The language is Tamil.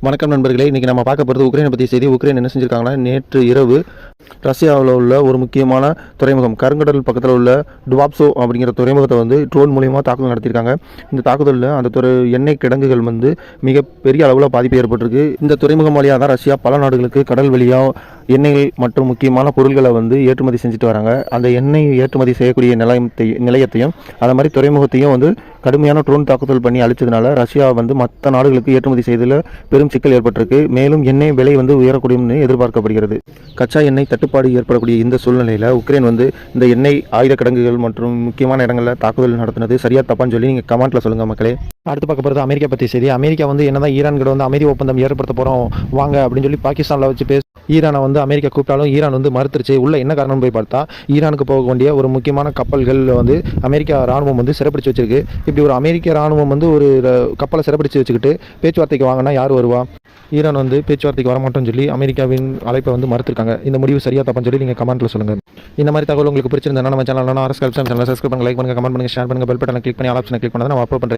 வணக்கம் நண்பர்களே, இன்றைக்கி நம்ம பார்க்க போகிறது உக்ரைனை பற்றி செய்தி. உக்ரைன் என்ன செஞ்சுருக்காங்கன்னா, நேற்று இரவு ரஷ்யாவில் உள்ள ஒரு முக்கியமான துறைமுகம் கருங்கடல் பக்கத்தில் உள்ள டுவாப்சோ அப்படிங்கிற துறைமுகத்தை வந்து ட்ரோன் மூலியமாக தாக்குதல் நடத்தியிருக்காங்க. இந்த தாக்குதலில் அந்த எண்ணெய் கிடங்குகள் வந்து மிகப்பெரிய அளவில் பாதிப்பு ஏற்பட்டிருக்கு. இந்த துறைமுகம் வழியாக தான் ரஷ்யா பல நாடுகளுக்கு கடல் வழியாக எண்ணெய் மற்றும் முக்கியமான பொருட்களை வந்து ஏற்றுமதி செஞ்சுட்டு வராங்க. அந்த எண்ணெய் ஏற்றுமதி செய்யக்கூடிய நிலையத்தையும் அதே மாதிரி துறைமுகத்தையும் வந்து கடுமையான ட்ரோன் தாக்குதல் பண்ணி அழிச்சதுனால ரஷ்யா வந்து மற்ற நாடுகளுக்கு ஏற்றுமதி செய்ததில் பெரும் சிக்கல் ஏற்பட்டிருக்கு. மேலும் எண்ணெய் விலை வந்து உயரக்கூடியன்னு எதிர்பார்க்கப்படுகிறது. கச்சா எண்ணெய் தட்டுப்பாடு ஏற்படக்கூடிய இந்த சூழ்நிலையில் உக்ரைன் வந்து இந்த எண்ணெய் ஆயுத கிடங்குகள் மற்றும் முக்கியமான இடங்களில் தாக்குதல் நடத்தினது சரியா தப்பான்னு சொல்லி நீங்கள் கமெண்ட்டில் சொல்லுங்கள் மக்களே. அடுத்து பார்க்க போகிறது அமெரிக்கா பற்றி செய்தி. அமெரிக்கா வந்து என்னதான் ஈரான் கிட்ட வந்து அமைதி ஒப்பந்தம் ஏற்படுத்த போகிறோம் வாங்க அப்படின்னு சொல்லி பாகிஸ்தானில் வச்சு ஈரானை வந்து அமெரிக்கா கூப்பிட்டாலும் ஈரான் வந்து மறுத்துருச்சு. உள்ள என்ன காரணம் போய் பார்த்தா, ஈரானுக்கு போக வேண்டிய ஒரு முக்கியமான கப்பல்கள் வந்து அமெரிக்கா ராணுவம் வந்து சிறப்பிடிச்சு வச்சிருக்கு. இப்படி ஒரு அமெரிக்க ராணுவம் வந்து ஒரு கப்பலை சிறப்பிடிச்சு வச்சுக்கிட்டு பேச்சுவார்த்தைக்கு வாங்கினா யார் வருவா? ஈரான் வந்து பேச்சுவார்த்தைக்கு வரமாட்டோம்னு சொல்லி அமெரிக்காவின் அழைப்பை வந்து மறுத்திருக்காங்க. இந்த முடிவு சரியா தப்பான்னு சொல்லி நீங்கள் கமெண்ட்டில் சொல்லுங்கள். இந்த மாதிரி தகவல் உங்களுக்கு பிடிச்சிருந்தா நம்ம சேனல் சப்ஸ்கிரைப் பண்ணுங்க, லைக் பண்ணுங்க, கமெண்ட் பண்ணுங்க, ஷேர் பண்ணுங்க, பெல் பட்டனை கிளிக் பண்ணி ஆல் ஆப்ஷனை கிளிக் பண்ணாதான் நான் அப்லோட் பண்ணுறேன்.